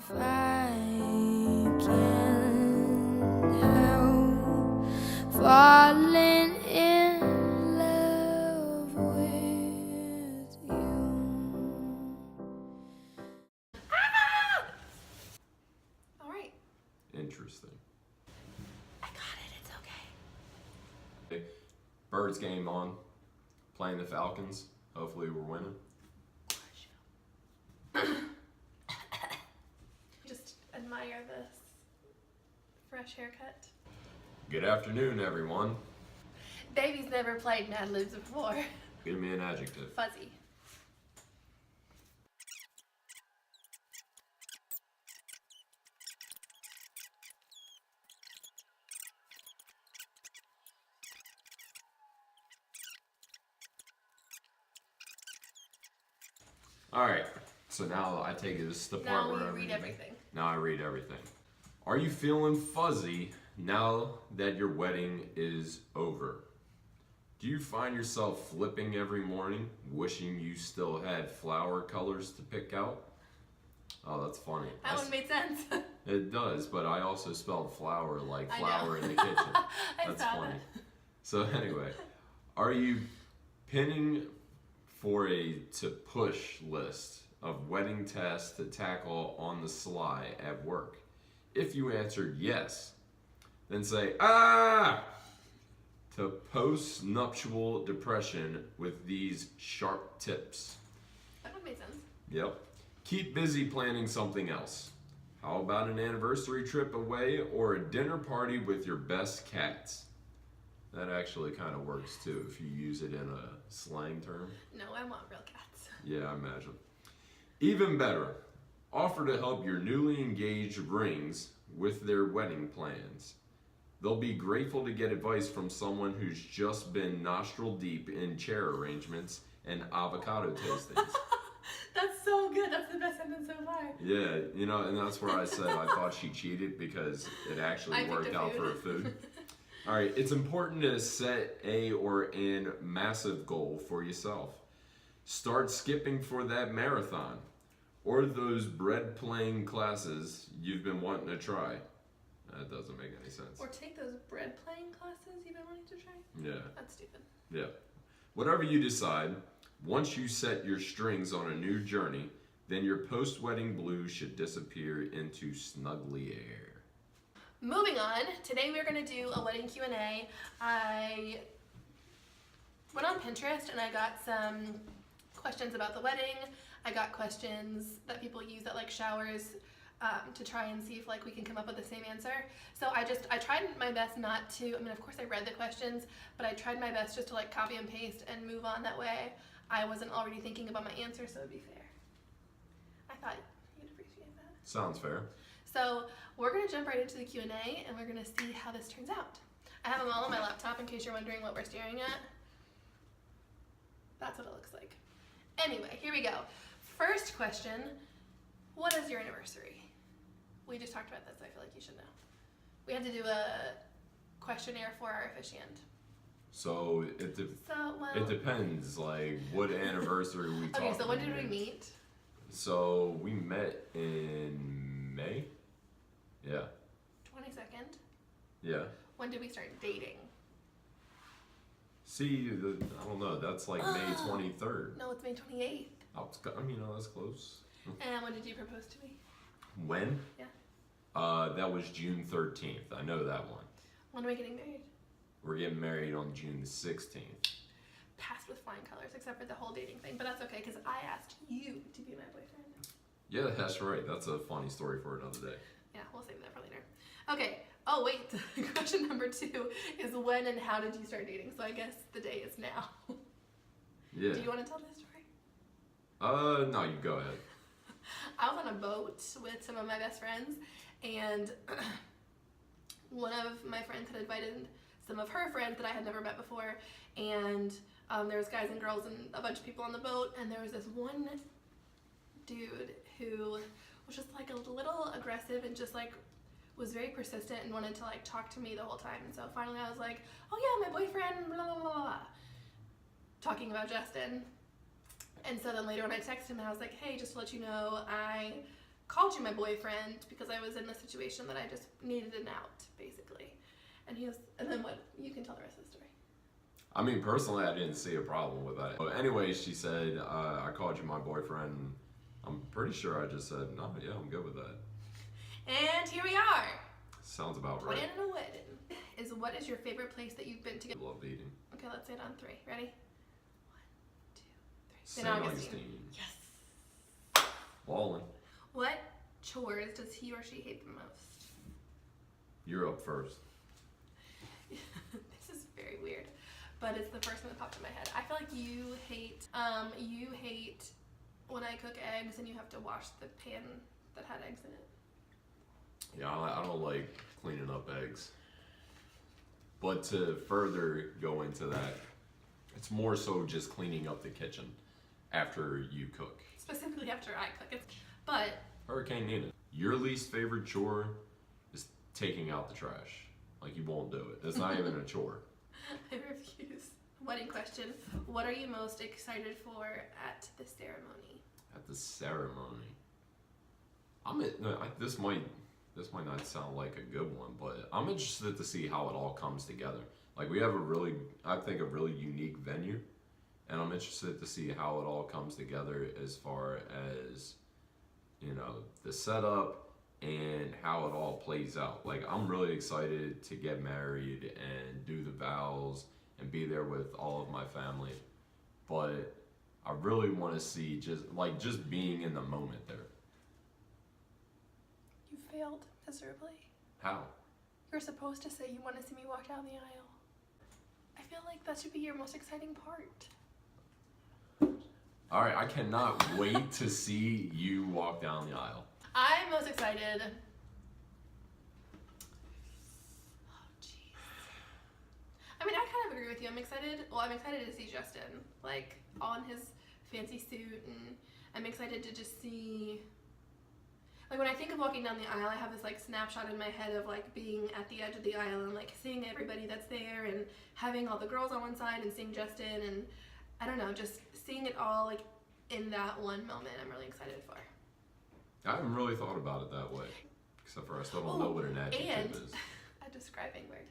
if I can help falling in love with you. All right. Interesting. I got it. It's okay. Birds game on. Playing the Falcons. Hopefully we're winning. Just admire this fresh haircut. Good afternoon, everyone. Baby's never played Mad Libs before. Give me an adjective. Fuzzy. All right. So now I take it, this is the part Now where you read everything. Now I read everything. Are you feeling fuzzy now that your wedding is over? Do you find yourself flipping every morning, wishing you still had flower colors to pick out? Oh, that's funny. That one made sense. It does, but I also spelled flower like I flower know. in the kitchen. I That's saw funny. that. So anyway, are you pinning for a to push list of wedding tasks to tackle on the sly at work? If you answered yes, then say to post-nuptial depression with these sharp tips. That one made sense. Yep. Keep busy planning something else. How about an anniversary trip away or a dinner party with your best cats? That actually kind of works too if you use it in a slang term. No, I want real cats. Yeah, I imagine. Even better, offer to help your newly engaged rings with their wedding plans. They'll be grateful to get advice from someone who's just been nostril deep in chair arrangements and avocado tastings. That's so good. That's the best sentence so far. Yeah, you know, and that's where I said I thought she cheated because it actually I picked worked a out for her food. food. All right, it's important to set a or an massive goal for yourself. Start skipping for that marathon or those bread playing classes you've been wanting to try. That doesn't make any sense. Or take those bread playing classes you've been wanting to try. Yeah, That's stupid. yeah. Whatever you decide, once you set your strings on a new journey, then your post-wedding blues should disappear into snuggly air. Moving on, today we're going to do a wedding Q&A. I went on Pinterest and I got some questions about the wedding. I got questions that people use at like showers to try and see if like we can come up with the same answer. So I tried my best not to, I mean of course I read the questions, but I tried my best just to like copy and paste and move on. That way I wasn't already thinking about my answer, so it'd be fair. I thought you'd appreciate that. Sounds fair. So we're going to jump right into the Q&A and we're going to see how this turns out. I have them all on my laptop in case you're wondering what we're staring at. That's what it looks like. Anyway, here we go. First question, what is your anniversary? We just talked about this, I feel like you should know. We had to do a questionnaire for our officiant. So it depends, like what anniversary we talking. Okay, so when did we meet? So we met in May. Yeah. 22nd. Yeah. When did we start dating? See, I don't know. That's like May 23rd. No, it's May 28th. I mean, that's close. And when did you propose to me? When? Yeah. That was June 13th. I know that one. When are we getting married? We're getting married on June 16th. Passed with flying colors, except for the whole dating thing, but that's okay because I asked you to be my boyfriend. Yeah, that's right. That's a funny story for another day. Yeah, we'll save that for later. Okay. Oh wait, question number 2 is when and how did you start dating? So I guess the day is now. Yeah. Do you want to tell this story? No, you go ahead. I was on a boat with some of my best friends, and one of my friends had invited some of her friends that I had never met before, and there was guys and girls and a bunch of people on the boat, and there was this one dude who was just like a little aggressive and just like was very persistent and wanted to like talk to me the whole time. And so finally I was like, oh yeah, my boyfriend, blah, blah, blah, blah, talking about Justin. And so then later when I texted him, I was like, hey, just to let you know, I called you my boyfriend because I was in a situation that I just needed an out, basically. And and then what? You can tell the rest of the story. I mean, personally, I didn't see a problem with that. But anyway, she said, I called you my boyfriend. I'm pretty sure I just said, no, yeah, I'm good with that. And here we are. Sounds about right. Planning a wedding. What is your favorite place that you've been to? Love eating. Okay, let's say it on 3. Ready? 1, 2, 3. St. Augustine. Yes. Ballin'. What chores does he or she hate the most? You're up first. This is very weird, but it's the first thing that popped in my head. I feel like you hate when I cook eggs and you have to wash the pan that had eggs in it. Yeah, I don't like cleaning up eggs. But to further go into that, it's more so just cleaning up the kitchen after you cook. Specifically after I cook. But Hurricane Nina, your least favorite chore is taking out the trash. Like, you won't do it. It's not even a chore. I refuse. Wedding question. What are you most excited for at the ceremony? At the ceremony. This might not sound like a good one, but I'm interested to see how it all comes together. Like, we have a really unique venue, and I'm interested to see how it all comes together as far as, you know, the setup and how it all plays out. Like, I'm really excited to get married and do the vows and be there with all of my family, but I really want to see just being in the moment there. You failed miserably. How? You're supposed to say you want to see me walk down the aisle. I feel like that should be your most exciting part. All right, I cannot wait to see you walk down the aisle. I'm most excited. Oh, jeez. I mean, I kind of agree with you. I'm excited to see Justin, like, all in his fancy suit, and I'm excited to just see, like, when I think of walking down the aisle, I have this, like, snapshot in my head of, like, being at the edge of the aisle and, like, seeing everybody that's there and having all the girls on one side and seeing Justin, and I don't know, just seeing it all, like, in that one moment. I'm really excited for. I haven't really thought about it that way, except for I still don't know what an adjective is. A describing word.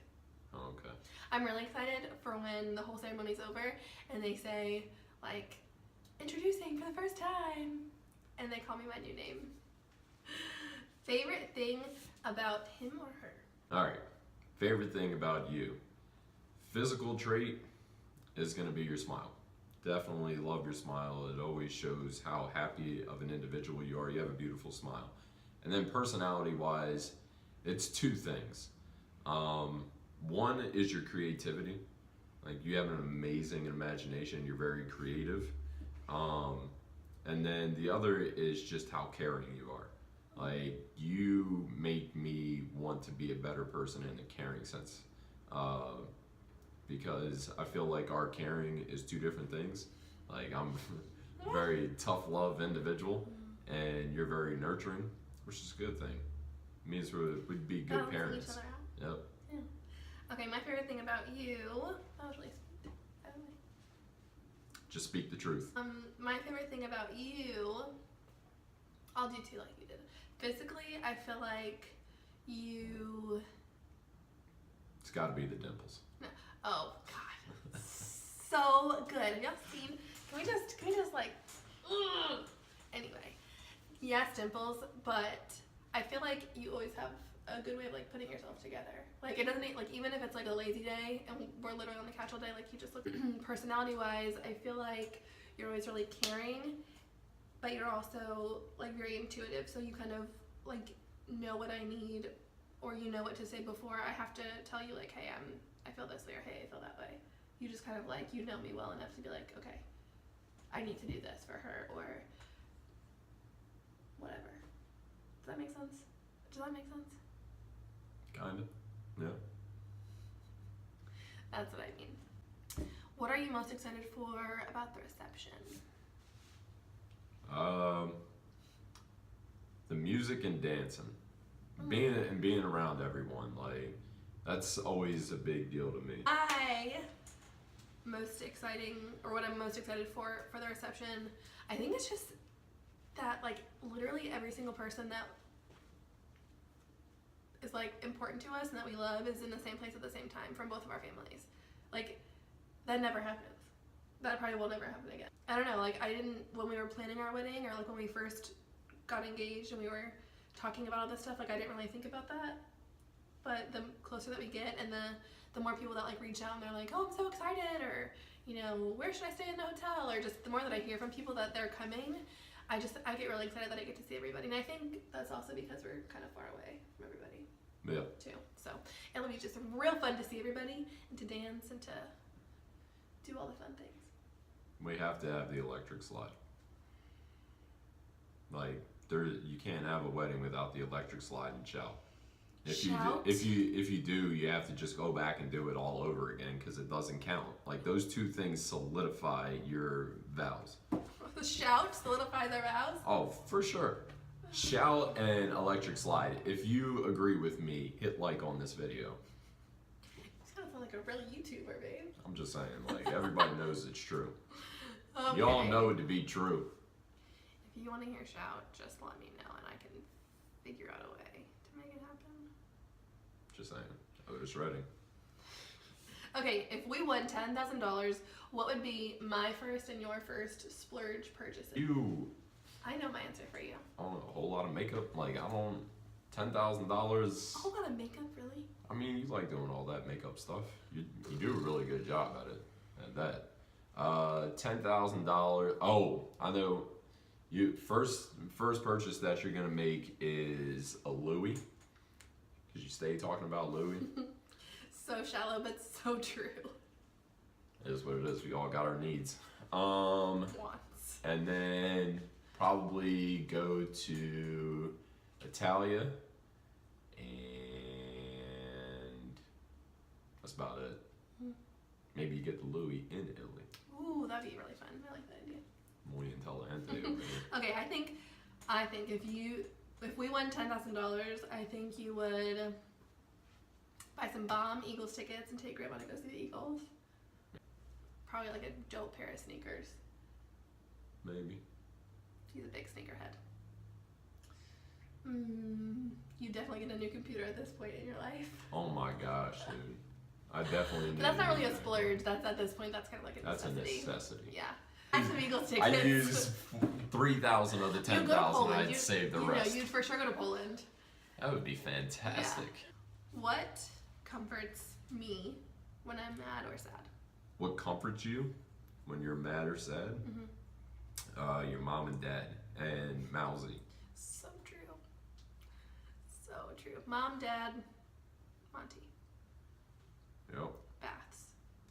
Oh, okay. I'm really excited for when the whole ceremony's over and they say, like, introducing for the first time, and they call me my new name. Favorite thing about him or her? All right. Favorite thing about you. Physical trait is going to be your smile. Definitely love your smile. It always shows how happy of an individual you are. You have a beautiful smile. And then personality-wise, it's 2 things. One is your creativity. Like, you have an amazing imagination. You're very creative. And then the other is just how caring you are. Like, you make me want to be a better person in a caring sense. Because I feel like our caring is 2 different things. Like, I'm a very tough love individual, and you're very nurturing, which is a good thing. It means we'd be good parents. Each other out. Yep. Yeah. Okay, my favorite thing about you. That was really sweet. By the way. Just speak the truth. My favorite thing about you. I'll do 2 like you did. Physically, I feel like you. It's got to be the dimples. No. Oh God, so good. Have y'all seen? Can we just like? Ugh. Anyway, yes, dimples, but I feel like you always have a good way of, like, putting yourself together. Like, it doesn't, like, even if it's like a lazy day and we're literally on the couch all day, like, you just look. Personality-wise, I feel like you're always really caring, but you're also, like, very intuitive. So you kind of, like, know what I need, or you know what to say before I have to tell you, like, hey, I feel this way, or hey, I feel that way. You just kind of, like, you know me well enough to be like, okay, I need to do this for her, or whatever. Does that make sense? Kind of. Yeah. That's what I mean. What are you most excited for about the reception? The music and dancing. Being around everyone, like, that's always a big deal to me. What I'm most excited for the reception, I think it's just that like literally every single person that is like important to us and that we love is in the same place at the same time from both of our families. Like that never happens. That probably will never happen again. I don't know, like I didn't, when we were planning our wedding or like when we first got engaged and we were talking about all this stuff, like I didn't really think about that. But the closer that we get and the more people that like reach out and they're like, oh, I'm so excited, or you know, where should I stay in the hotel, or just the more that I hear from people that they're coming, I get really excited that I get to see everybody. And I think that's also because we're kind of far away from everybody. Yeah. Too. So it'll be just real fun to see everybody and to dance and to do all the fun things. We have to have the electric slide. Like you can't have a wedding without the electric slide and shout. If you do, you have to just go back and do it all over again because it doesn't count. Like those two things solidify your vows. The shout solidifies our vows? Oh, for sure. Shout and electric slide. If you agree with me, hit like on this video. You sound like a real YouTuber, babe. I'm just saying, like everybody knows it's true. Okay. Y'all know it to be true. If you want to hear shout, just let me know and I can figure out a way to make it happen. Just saying. Otis Redding. Okay, if we won $10,000, what would be my first and your first splurge purchases? You. I know my answer for you. I don't know, a whole lot of makeup. Like $10,000. A whole lot of makeup, really? I mean, you like doing all that makeup stuff. You do a really good job at it. At that. $10,000. Oh, I know. You first purchase that you're gonna make is a Louis. Cause you stay talking about Louis. So shallow, but so true. It is what it is. We all got our needs. Wants. And then probably go to Italia, and that's about it. Maybe you get the Louis in Italy. Ooh, that'd be really fun. I like that idea. Muy intelligente over here. Okay, I think if we won $10,000, I think you would buy some bomb Eagles tickets and take Grandma to go see the Eagles. Probably like a dope pair of sneakers. Maybe. He's a big sneakerhead. You definitely get a new computer at this point in your life. Oh my gosh, dude. I definitely need. But that's not really a splurge. That's at this point. That's kind of like a necessity. That's a necessity. Yeah. Buy some Eagles tickets. I use 3,000 of the 10,000. I'd save the rest. You'd for sure go to Poland. That would be fantastic. Yeah. What comforts me when I'm mad or sad? What comforts you when you're mad or sad? Your mom and dad and Mousy. So true. So true. Mom, dad, Monty. Yep. Baths.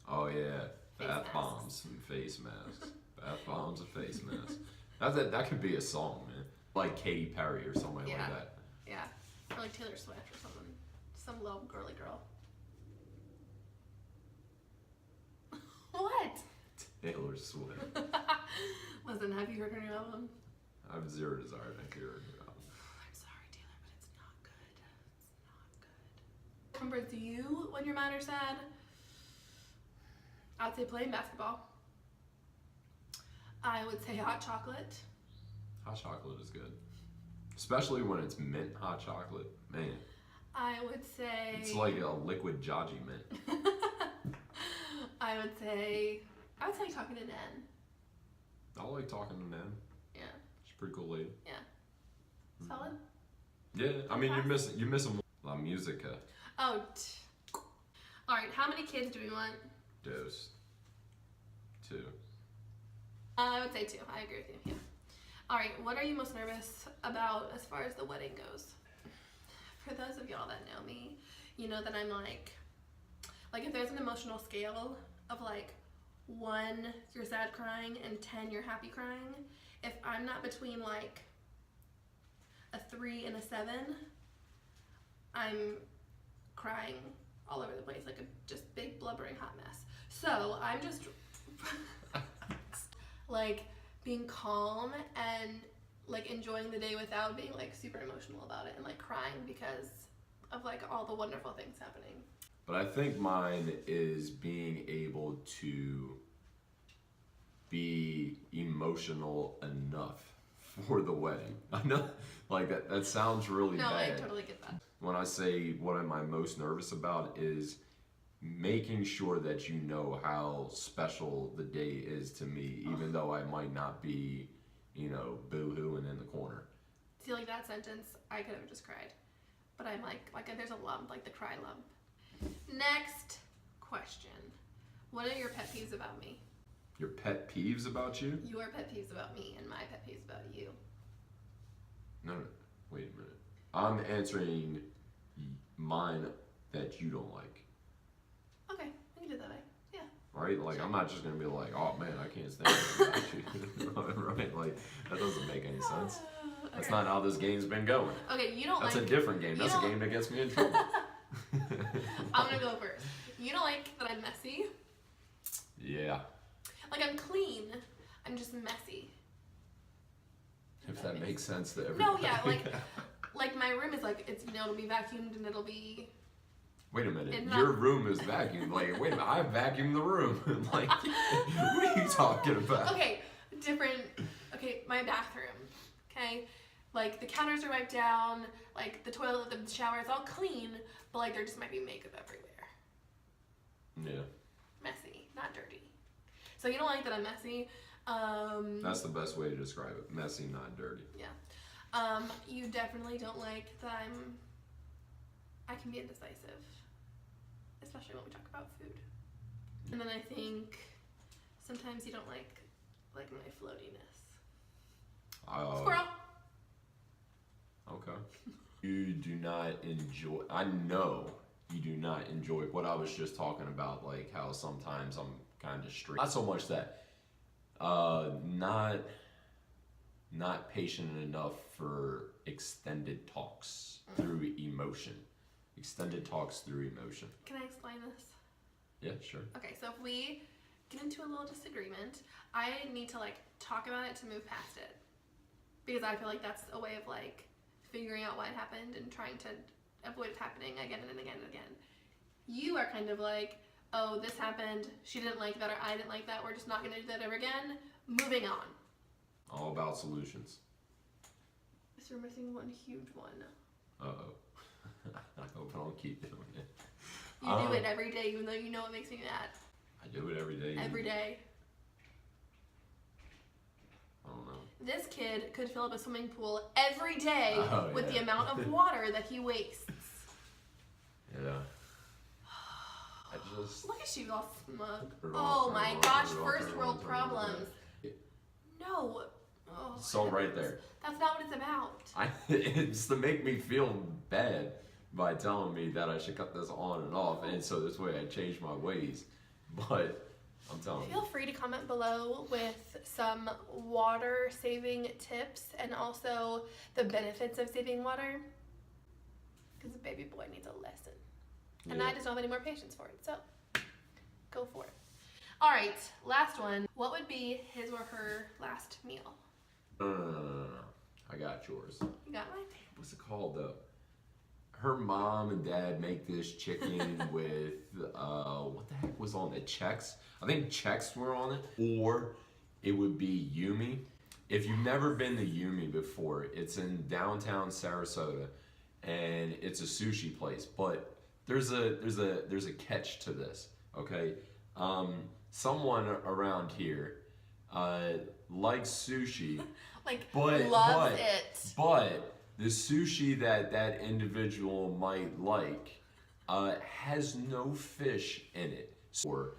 Oh yeah. Face Bath masks. bombs and face masks. Bath bombs and face masks. That could be a song, man. Like Katy Perry or something like that. Yeah. Or like Taylor Swift or something. Some little girly girl. What? Taylor Swift. Listen, have you heard her new album? I have zero desire to hear her album. I'm sorry, Taylor, but it's not good. It's not good. Comforts you when you're mad or sad? I would say playing basketball. I would say hot chocolate. Hot chocolate is good. Especially when it's mint hot chocolate. Man. I would say... It's like a liquid Jaji mint. I would say talking to Nen. I like talking to Nan. Yeah. She's a pretty cool lady. Yeah. Solid? Yeah, I mean, you're missing La Musica. Oh. Alright, how many kids do we want? Dose. 2. I would say 2. I agree with you. Yeah. Alright, what are you most nervous about as far as the wedding goes? For those of y'all that know me, you know that I'm like if there's an emotional scale of like 1, you're sad crying, and 10, you're happy crying, if I'm not between like a 3 and a 7, I'm crying all over the place, like a just big blubbering hot mess. So I'm just like being calm and like enjoying the day without being like super emotional about it and like crying because of like all the wonderful things happening. But I think mine is being able to be emotional enough for the wedding. I know, like that sounds really No, bad. I totally get that. When I say what am I most nervous about is making sure that you know how special the day is to me, even though I might not be, boo-hooing in the corner. See, like that sentence, I could have just cried. But I'm like there's a lump, like the cry lump. Next question. What are your pet peeves about me? Your pet peeves about you? Your pet peeves about me and my pet peeves about you. No, wait a minute. I'm answering mine that you don't like. Okay, we can do it that way. Yeah. Right? Like, I'm not just going to be like, oh man, I can't stand it about you. Right? Like, that doesn't make any sense. That's not how this game's been going. Okay, you don't That's like... a different game. That's a game that gets me in trouble. I'm going to go first. You don't like that I'm messy? Yeah. Like, I'm clean. I'm just messy. If that makes sense to everybody. No, yeah, like my room is like, it'll be vacuumed and it'll be... Wait a minute, And your not- room is vacuumed. Like, wait a minute, I vacuumed the room. Like, what are you talking about? Okay, my bathroom, okay? Like, the counters are wiped down, like, the toilet, the shower, it's all clean, but, like, there just might be makeup everywhere. Yeah. Messy, not dirty. So you don't like that I'm messy. That's the best way to describe it. Messy, not dirty. Yeah. You definitely don't like that I can be indecisive, especially when we talk about food. And then I think sometimes you don't like my floatiness. Squirrel. Okay. You do not enjoy, I know you do not enjoy what I was just talking about, like how sometimes I'm kind of straight. Not so much that, not patient enough for extended talks through emotion. Extended talks through emotion. Can I explain this? Yeah, sure. Okay, so if we get into a little disagreement, I need to talk about it to move past it. Because I feel like that's a way of figuring out what happened and trying to avoid it happening again and again and again. You are kind of like, oh, this happened, she didn't like that, or I didn't like that, we're just not gonna do that ever again. Moving on. All about solutions. So we're missing one huge one. Uh-oh. I hope I don't keep doing it. You do it every day, even though you know it makes me mad. I do it every day. Every day. I don't know. This kid could fill up a swimming pool every day with the yeah. amount of water that he wastes. Yeah. I just... Look at you all smug. Turn it Oh off, my turn it off, gosh, turn it off, first turn it world off, turn it off. problems. No. Oh, So right there. That's not what it's about. It's to make me feel bad by telling me that I should cut this on and off, and so this way I change my ways. But I'm telling you. Feel free to comment below with some water saving tips and also the benefits of saving water. Because the baby boy needs a lesson. And Yeah. I just don't have any more patience for it, so go for it. All right, last one. What would be his or her last meal? No. I got yours. You got mine? What's it called though? Her mom and dad make this chicken with what the heck was on it? Chex? I think Chex were on it. Or it would be Yumi. If you've never been to Yumi before, it's in downtown Sarasota, and it's a sushi place. But there's a catch to this. Okay, someone around here likes sushi. Loves it. But the sushi that individual might like has no fish in it. Or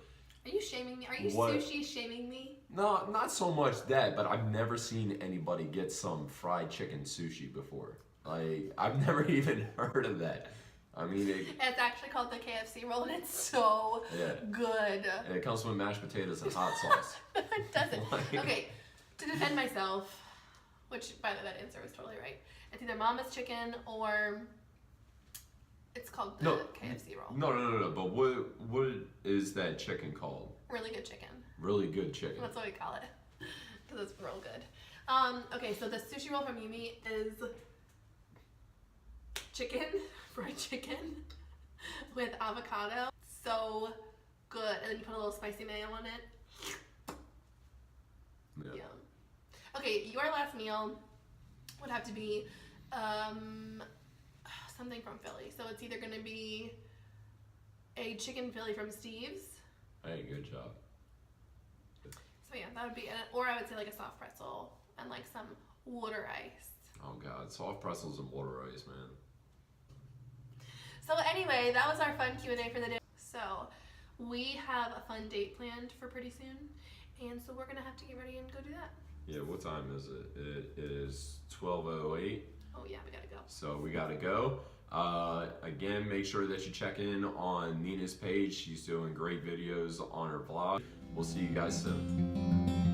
Are you shaming me? Are you What? sushi shaming me? no, not so much that, but I've never seen anybody get some fried chicken sushi before. Like, I've never even heard of that. I mean, It's actually called the KFC roll, and it's so good. it comes with mashed potatoes and hot sauce. It doesn't. Like- Okay, to defend myself, which, by the way, that answer was totally right. It's either Mama's chicken or it's called the No. KFC roll. No. But what is that chicken called? Really good chicken. Really good chicken. That's what we call it, because it's real good. Okay, so the sushi roll from Yumi is chicken, fried chicken with avocado. So good. And then you put a little spicy mayo on it. Yeah. Yum. Okay, your last meal would have to be something from Philly. So it's either going to be a chicken Philly from Steve's. Hey, good job. So yeah, that would be it. Or I would say like a soft pretzel and like some water ice. Oh God, soft pretzels and water ice, man. So anyway, that was our fun Q&A for the day. So we have a fun date planned for pretty soon. And so we're going to have to get ready and go do that. Yeah, what time is it? It is 12:08. Oh yeah, we got to go. So we gotta go. Again, make sure that you check in on Nina's page. She's doing great videos on her vlog. We'll see you guys soon.